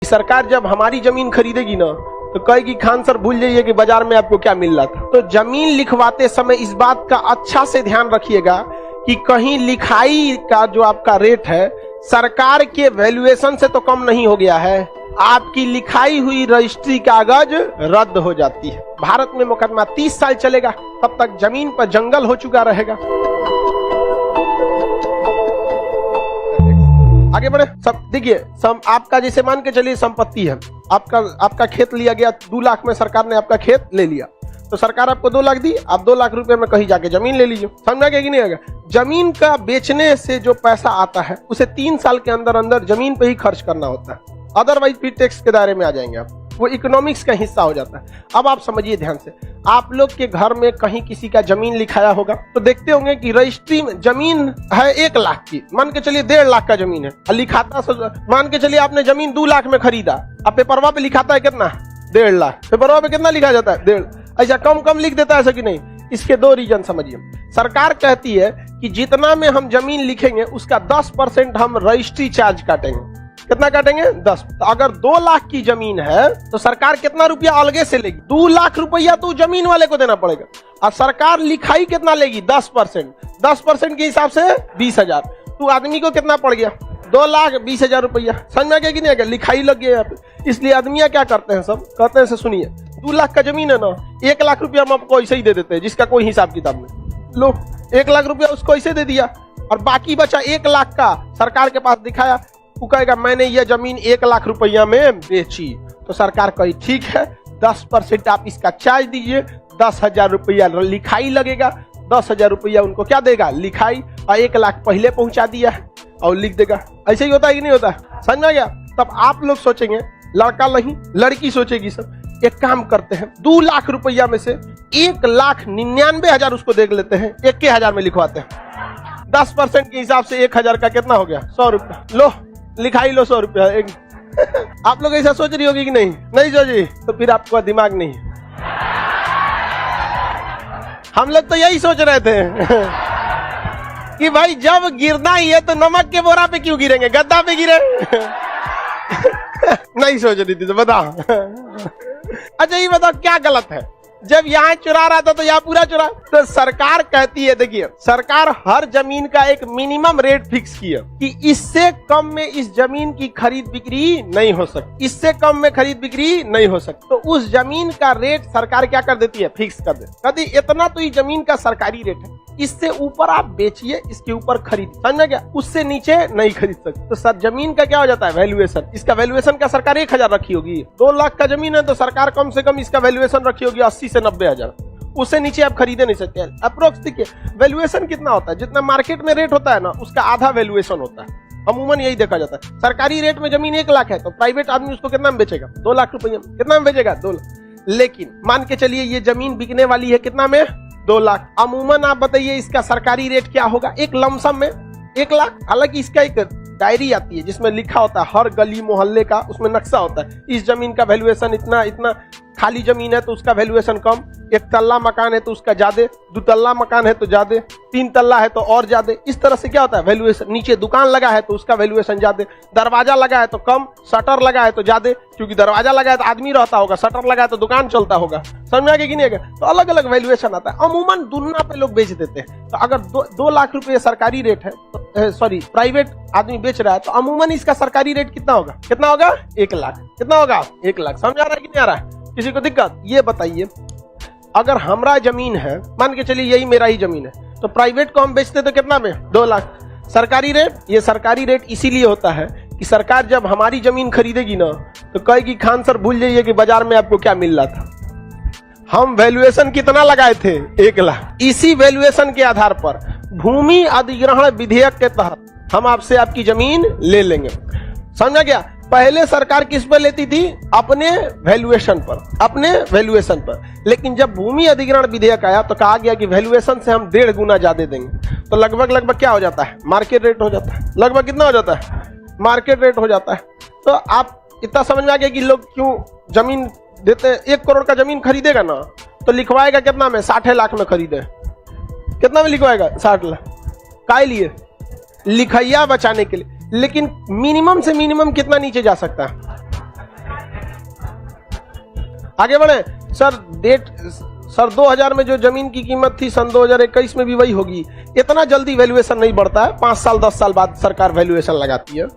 सरकार जब हमारी जमीन खरीदेगी ना तो कहेगी खान सर भूल जाइए कि बाजार में आपको क्या मिल रहा था। तो जमीन लिखवाते समय इस बात का अच्छा से ध्यान रखिएगा कि कहीं लिखाई का जो आपका रेट है सरकार के वैल्यूएशन से तो कम नहीं हो गया है, आपकी लिखाई हुई रजिस्ट्री कागज रद्द हो जाती है। भारत में मुकदमा 30 साल चलेगा, तब तक जमीन पर जंगल हो चुका रहेगा। आगे बढ़े सब देखिए, आपका जैसे मान के चलिए संपत्ति है, आपका खेत लिया गया 2 लाख में, सरकार ने आपका खेत ले लिया तो सरकार आपको 2 लाख दी, आप 2 लाख रुपए में कहीं जाके जमीन ले लीजिए। समझा गया कि नहीं आएगा? जमीन का बेचने से जो पैसा आता है उसे 3 साल के अंदर अंदर जमीन पे ही खर्च करना होता है, अदरवाइज फिर टैक्स के दायरे में आ जाएंगे आप, वो इकोनॉमिक्स का हिस्सा हो जाता है। अब आप समझिए ध्यान से, आप लोग के घर में कहीं किसी का जमीन लिखाया होगा तो देखते होंगे कि रजिस्ट्री में जमीन है 1 लाख की, मान के चलिए 1.5 लाख का जमीन है, लिखाता मान के चलिए आपने जमीन 2 लाख में खरीदा, अब पेपरवा पे लिखाता है कितना 1.5 लाख, पेपरवा पे कितना लिखा जाता है 1.5, ऐसा कम लिख देता है ऐसा कि नहीं? इसके 2 रीजन समझिए। सरकार कहती है कि जितना में हम जमीन लिखेंगे उसका 10% हम रजिस्ट्री चार्ज काटेंगे। कितना काटेंगे? 10। तो अगर 2 लाख की जमीन है तो सरकार कितना रुपया अलगे से लेगी? 2 लाख रुपया तो जमीन वाले को देना पड़ेगा, और सरकार लिखाई कितना लेगी? 10%। 10% के हिसाब से 20,000, तो आदमी को कितना पड़ गया? 2,20,000 रुपया। समझ में आ गया कि नहीं आ गया? लिखाई लग गया यहाँ पे। इसलिए आदमियां क्या करते हैं, सब कहते हैं से सुनिए, 2 लाख का जमीन है ना, 1 लाख रुपया हम आपको ऐसे ही दे देते हैं, जिसका कोई हिसाब किताब नहीं। लो 1 लाख रुपया उसको ऐसे दे दिया, और बाकी बचा 1 लाख का सरकार के पास दिखाया, वो कहेगा मैंने ये जमीन 1 लाख रुपया में बेची, तो सरकार कही ठीक है 10% आप इसका चार्ज दीजिए, 10,000 रुपया लिखाई लगेगा, 10,000 रुपया उनको क्या देगा? लिखाई, और 1 लाख पहले पहुंचा दिया है और लिख देगा। ऐसे ही होता है कि नहीं होता? समझ में आ गया? तब आप लोग सोचेंगे, लड़का नहीं लड़की सोचेगी, सब एक काम करते हैं 2 लाख रुपया में से 1,99,000 उसको देख लेते हैं, 1,000 में लिखवाते हैं, 10% के हिसाब से 1,000 का कितना हो गया? 100 रुपया। लो लिखाई लो 100 रुपया। आप लोग ऐसा सोच रही होगी कि नहीं? नहीं सोची तो फिर आपका दिमाग नहीं है। हम लोग तो यही सोच रहे थे कि भाई जब गिरना ही है तो नमक के बोरा पे क्यों गिरेंगे, गद्दा पे गिरे। नहीं सोच रही थी तो बताओ। अच्छा ये बताओ क्या गलत है? जब यहाँ चुरा रहा था तो यहाँ पूरा चुरा। तो सरकार कहती है, देखिए सरकार हर जमीन का एक मिनिमम रेट फिक्स किया कि इससे कम में इस जमीन की खरीद बिक्री नहीं हो सकती, इससे कम में खरीद बिक्री नहीं हो सकती। तो उस जमीन का रेट सरकार क्या कर देती है? फिक्स कर देती। कहती इतना तो इस जमीन का सरकारी रेट है, इससे ऊपर आप बेचिए, इसके ऊपर खरीद, समझ गया? उससे नीचे नहीं खरीद सकते। तो सर जमीन का क्या हो जाता है? वैल्यूएशन। इसका वैल्यूएशन क्या सरकार 1,000 रखी होगी? 2 लाख का जमीन है तो सरकार कम से कम इसका वैल्यूएशन रखी होगी 80 से 90,000, उससे नीचे आप खरीदे नहीं सकते। अप्रोक्स देखिए वैल्यूएशन कितना होता है, जितना मार्केट में रेट होता है ना उसका आधा वैल्यूएशन होता है, अमूमन यही देखा जाता है। सरकारी रेट में जमीन 1 लाख है तो प्राइवेट आदमी उसको कितना में बेचेगा? 2 लाख रुपये में। कितना में बेचेगा? 2 लाख। लेकिन मान के चलिए ये जमीन बिकने वाली है कितना में? 2 लाख। अमूमन आप बताइए इसका सरकारी रेट क्या होगा? एक लमसम में 1 लाख। हालांकि इसका एक डायरी आती है जिसमें लिखा होता है हर गली मोहल्ले का, उसमें नक्शा होता है, इस जमीन का वैल्यूएशन इतना इतना, खाली जमीन है तो उसका वैल्यूएशन कम, 1 तल्ला मकान है तो उसका ज्यादा, 2 तल्ला मकान है तो ज्यादा, 3 तल्ला है तो और ज्यादा। इस तरह से क्या होता है वैल्यूएशन। नीचे दुकान लगा है तो उसका वैल्यूएशन ज्यादा, दरवाजा लगा है तो कम, शटर लगा है तो ज्यादा, क्योंकि दरवाजा लगा है तो आदमी रहता होगा, शटर लगा है तो दुकान चलता होगा। समझ आगे कि नहीं? तो अलग अलग वैल्यूएशन आता है। अमूमन दुनिया पे लोग बेच देते हैं। तो अगर 2 लाख रुपए सरकारी रेट है तो सॉरी प्राइवेट आदमी बेच रहा है तो अमूमन इसका सरकारी रेट कितना होगा? कितना होगा? 1 लाख। कितना होगा? 1 लाख। समझ आ रहा है कि नहीं आ रहा है? किसी को दिक्कत? ये बताइए अगर हमारा जमीन है, मान के चलिए यही मेरा ही जमीन है, तो प्राइवेट को हम बेचते तो कितना में? 2 लाख। सरकारी रेट, ये सरकारी रेट इसीलिए होता है कि सरकार जब हमारी जमीन खरीदेगी ना तो कहेगी खान सर भूल जाइए कि बाजार में आपको क्या मिल रहा था, हम वैल्यूएशन कितना लगाए थे? 1 लाख। इसी वैल्यूएशन के आधार पर भूमि अधिग्रहण विधेयक के तहत हम आपसे आपकी जमीन ले लेंगे। समझा गया? पहले सरकार किस पर लेती थी? अपने वैल्यूएशन पर, अपने वैल्यूएशन पर। लेकिन जब भूमि अधिग्रहण विधेयक आया तो कहा गया कि वैल्यूएशन से हम 1.5 गुना ज्यादा देंगे। तो लगभग क्या हो जाता है? मार्केट रेट हो जाता है। लगभग कितना हो जाता है? मार्केट रेट हो जाता है। तो आप इतना समझ में आ गया कि लोग क्यों जमीन देते। 1 करोड़ का जमीन खरीदेगा ना तो लिखवाएगा कितना में? 60 लाख में खरीदे। कितना में लिखवाएगा? 60 लाख। काय लिए? लिखैया बचाने के लिए। लेकिन मिनिमम से मिनिमम कितना नीचे जा सकता है? आगे बढ़े सर। सर 2000 में जो जमीन की कीमत थी सन 2021 में भी वही होगी। इतना जल्दी वैल्यूएशन नहीं बढ़ता है, 5 साल 10 साल बाद सरकार वैल्यूएशन लगाती है।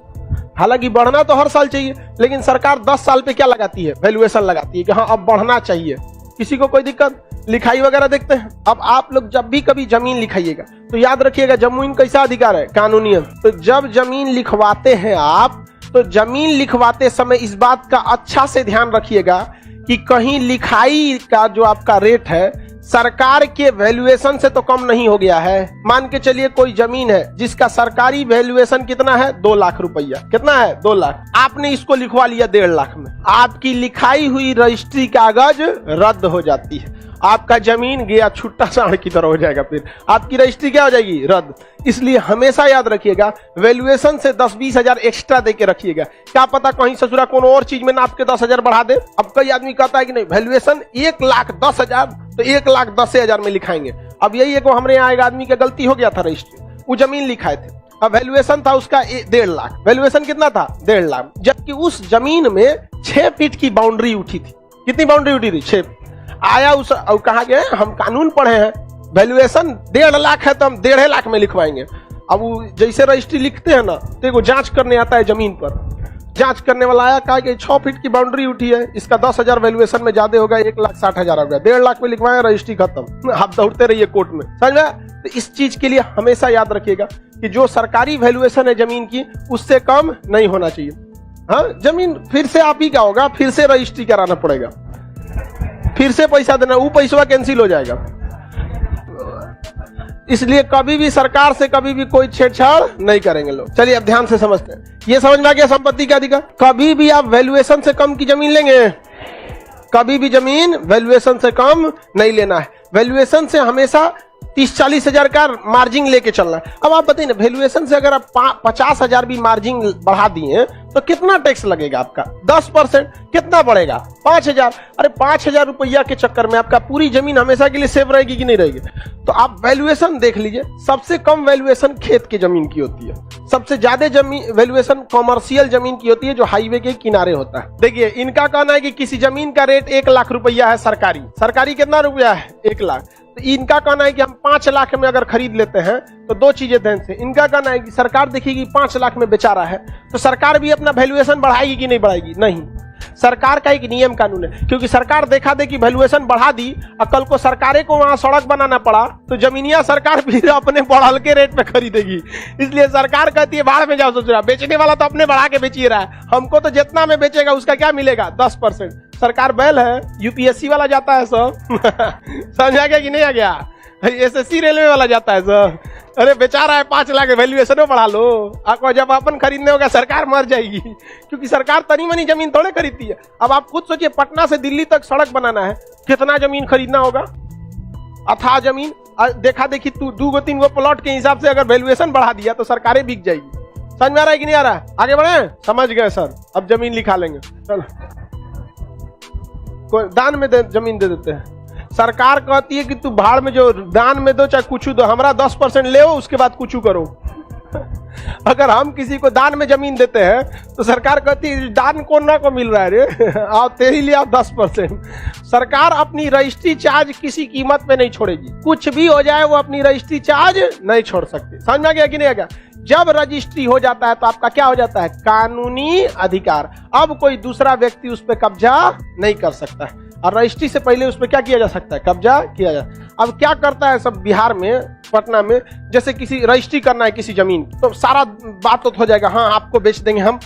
हालांकि बढ़ना तो हर साल चाहिए, लेकिन सरकार 10 साल पे क्या लगाती है, वैल्यूएशन लगाती है कि हाँ अब बढ़ना चाहिए। किसी को कोई दिक्कत? लिखाई वगैरह देखते हैं। अब आप लोग जब भी कभी जमीन लिखाइएगा तो याद रखिएगा जमीन कैसा अधिकार है, कानूनी है। तो जब जमीन लिखवाते हैं आप, तो जमीन लिखवाते समय इस बात का अच्छा से ध्यान रखिएगा कि कहीं लिखाई का जो आपका रेट है सरकार के वैल्यूएशन से तो कम नहीं हो गया है। मान के चलिए कोई जमीन है जिसका सरकारी वैल्यूएशन कितना है, 2 लाख रुपया। कितना है? 2 लाख। आपने इसको लिखवा लिया 1.5 लाख में। आपकी लिखाई हुई रजिस्ट्री कागज रद्द हो जाती है, आपका जमीन गया छुट्टा सांड की तरह हो जाएगा, फिर आपकी रजिस्ट्री क्या हो जाएगी, रद्द। इसलिए हमेशा याद रखिएगा वैल्यूएशन से 10-20 हजार एक्स्ट्रा देके रखिएगा। क्या पता कहीं ससुरा कोनो और चीज में ना आपके 10 हजार बढ़ा दे। अब कई आदमी कहता है कि नहीं वैल्यूएशन 1,10,000 तो 1,10,000 में लिखाएंगे। अब यही एक हमारे यहाँ एक आदमी की गलती हो गया था, रजिस्ट्री वो जमीन लिखाए थे, अब वैल्यूएशन था उसका 1.5 लाख। वैल्यूएशन कितना था? 1.5 लाख। जबकि उस जमीन में 6 फीट की बाउंड्री उठी थी। कितनी बाउंड्री उठी थी? 6। आया उस कहा गया हम कानून पढ़े हैं, वैल्यूएशन 1.5 लाख है तो हम 1.5 लाख में लिखवाएंगे। अब वो जैसे रजिस्ट्री लिखते हैं ना तो वो जांच करने आता है जमीन पर। जांच करने वाला आया, कहा कि 6 फीट की बाउंड्री उठी है, इसका 10,000 वैल्यूएशन में ज्यादा होगा, 1,60,000 हो गया, 1.5 लाख में लिखवाया, रजिस्ट्री खत्म। आप दौड़ते रहिए कोर्ट में, समझ में? तो इस चीज के लिए हमेशा याद रखिएगा कि जो सरकारी वैल्यूएशन है जमीन की उससे कम नहीं होना चाहिए। हाँ, जमीन फिर से आप ही का होगा, फिर से रजिस्ट्री कराना पड़ेगा, फिर से पैसा देना, वो पैसा कैंसिल हो जाएगा। इसलिए कभी भी सरकार से कभी भी कोई छेड़छाड़ नहीं करेंगे लोग। चलिए अब ध्यान से समझते हैं। ये समझ में आ गया संपत्ति का अधिकार। कभी भी आप वैल्यूएशन से कम की जमीन लेंगे, कभी भी जमीन वैल्यूएशन से कम नहीं लेना है। वैल्यूएशन से हमेशा 30-40 हजार का मार्जिन लेके चलना है। अब आप बताइए ना, वैल्यूएशन से अगर आप 50 हजार भी मार्जिन बढ़ा दिए तो कितना टैक्स लगेगा आपका? 10%। कितना बढ़ेगा? 5,000। अरे 5,000 रुपया के चक्कर में आपका पूरी जमीन हमेशा के लिए सेव रहेगी कि नहीं रहेगी? तो आप वैल्यूएशन देख लीजिए, सबसे कम वैल्यूएशन खेत की जमीन की होती है, सबसे ज्यादा जमीन वैल्यूएशन कॉमर्शियल जमीन की होती है जो हाईवे के किनारे होता है। देखिए इनका कहना है कि किसी जमीन का रेट 1 लाख रुपया है, सरकारी कितना रुपया है? 1 लाख। तो इनका कहना है कि हम 5 लाख में अगर खरीद लेते हैं तो 2 चीजें ध्यान से। इनका कहना है कि सरकार देखेगी 5 लाख में बेचा रहा है तो सरकार भी अपना वैल्यूएशन बढ़ाएगी कि नहीं बढ़ाएगी? नहीं। सरकार का एक नियम कानून है, क्योंकि सरकार देखा देखी वैल्यूएशन बढ़ा दी और कल को सरकारें को वहां सड़क बनाना पड़ा तो जमीनिया सरकार भी अपने बढ़ल के रेट पे खरीदेगी। इसलिए सरकार कहती है बाहर में जाओ ससुरा, बेचने वाला तो अपने बढ़ा के बेच ही रहा है, हमको तो जितना में बेचेगा उसका क्या मिलेगा? 10%। सरकार बैल है, यूपीएससी वाला जाता है सब समझ आ गया कि नहीं आ गया? एसएससी रेलवे वाला जाता है सब। अरे बेचा रहा है 5 लाख, वैल्यूएशन बढ़ा लो। आपको जब अपन खरीदने होगा सरकार मर जाएगी, क्योंकि सरकार तनी मनी जमीन थोड़े खरीदती है। अब आप खुद सोचिए, पटना से दिल्ली तक सड़क बनाना है, कितना जमीन खरीदना होगा? अथाह जमीन। देखा देखी 2-3 गो प्लॉट के हिसाब से अगर वैल्यूएशन बढ़ा दिया तो सरकारें बिक जाएगी। समझ में आ रहा है कि नहीं आ रहा है? आगे बढ़े? समझ गए सर, अब जमीन लिखा लेंगे। चलो, कोई दान में जमीन दे देते हैं। सरकार कहती है कि तू भाड़ में जो दान में दो चाहे कुछ दो, हमारा 10% ले उसके बाद कुछ करो। अगर हम किसी को दान में जमीन देते हैं तो सरकार कहती है दान कौन ना को मिल रहा है रे, आओ तेरे लिए आप 10%। सरकार अपनी रजिस्ट्री चार्ज किसी कीमत पे नहीं छोड़ेगी, कुछ भी हो जाए वो अपनी रजिस्ट्री चार्ज नहीं छोड़ सकती। समझ में आ गया कि नहीं आ गया? जब रजिस्ट्री हो जाता है तो आपका क्या हो जाता है? कानूनी अधिकार। अब कोई दूसरा व्यक्ति उस पर कब्जा नहीं कर सकता है, और रजिस्ट्री से पहले उस पर क्या किया जा सकता है? कब्जा किया जा। अब क्या करता है सब बिहार में, पटना में, जैसे किसी रजिस्ट्री करना है किसी जमीन तो सारा बात तो हो जाएगा, हाँ आपको बेच देंगे हम,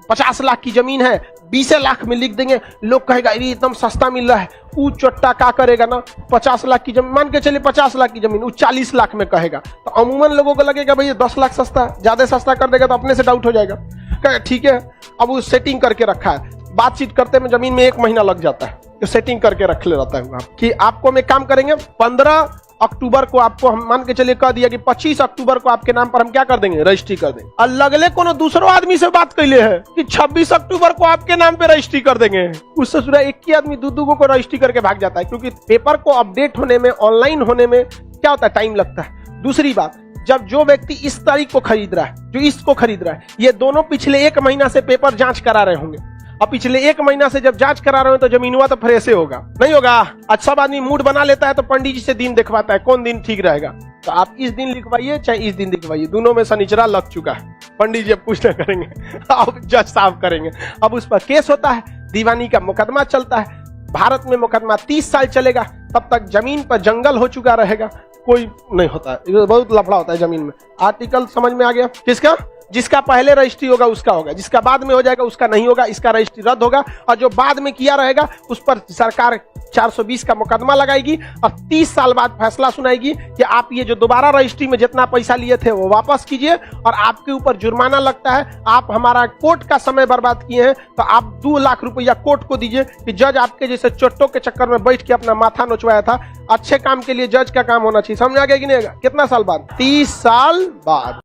50 लाख की जमीन है 20 लाख में लिख देंगे। लोग कहेगा ये एकदम सस्ता मिल रहा है। वो चट्टा क्या करेगा ना, 50 लाख की जमीन मान के चलिए, 50 लाख की जमीन वो 40 लाख में कहेगा तो अमूमन लोगों को लगेगा भाई 10 लाख सस्ता है, ज्यादा सस्ता कर देगा तो अपने से डाउट हो जाएगा, कहेगा ठीक है। अब वो सेटिंग करके रखा है, बातचीत करते में जमीन में 1 महीना लग जाता है, तो सेटिंग करके रख ले रहता है कि आपको मैं काम करेंगे 15 अक्टूबर को आपको हम मान के चलिए कह दिया कि 25 अक्टूबर को आपके नाम पर हम क्या कर देंगे? रजिस्ट्री कर देंगे। और लगले कोनो दूसरो आदमी से बात कैले है कि 26 अक्टूबर को आपके नाम पे रजिस्ट्री कर देंगे। उससे सुना एक ही आदमी दो को रजिस्ट्री करके भाग जाता है, क्योंकि पेपर को अपडेट होने में, ऑनलाइन होने में क्या होता है? टाइम लगता है। दूसरी बात, जब जो व्यक्ति इस तारीख को खरीद रहा है, जो इसको खरीद रहा है, ये दोनों पिछले 1 महीना से पेपर जांच करा रहे होंगे। अब पिछले 1 महीना से जब जांच करा रहे हो तो जमीन हुआ तो फ्रेश होगा, नहीं होगा। आज सब आदमी मूड बना लेता है तो पंडित जी से दिन दिखवाता है कौन दिन ठीक रहेगा। तो आप इस दिन लिखवाइए चाहे इस दिन लिखवाइए, दोनों में शनिचरा लग चुका है। पंडित जी अब कुछ नहीं करेंगे, अब जज साहब करेंगे। अब उस पर केस होता है, दीवानी का मुकदमा चलता है। भारत में मुकदमा 30 साल चलेगा, तब तक जमीन पर जंगल हो चुका रहेगा, कोई नहीं होता है। बहुत लफड़ा होता है जमीन में। आर्टिकल समझ में आ गया किसका? जिसका पहले रजिस्ट्री होगा उसका होगा, जिसका बाद में हो जाएगा उसका नहीं होगा, इसका रजिस्ट्री रद्द होगा। और जो बाद में किया रहेगा उस पर सरकार 420 का मुकदमा लगाएगी और 30 साल बाद फैसला सुनाएगी कि आप ये जो दोबारा रजिस्ट्री में जितना पैसा लिए थे वो वापस कीजिए और आपके ऊपर जुर्माना लगता है। आप हमारा कोर्ट का समय बर्बाद किए हैं तो आप 2 लाख रुपया कोर्ट को दीजिए कि जज आपके जैसे चोटों के चक्कर में बैठ के अपना माथा नोचवाया था। अच्छे काम के लिए जज का काम होना चाहिए। समझ आ गया कि नहीं? कितना साल बाद? 30 साल बाद।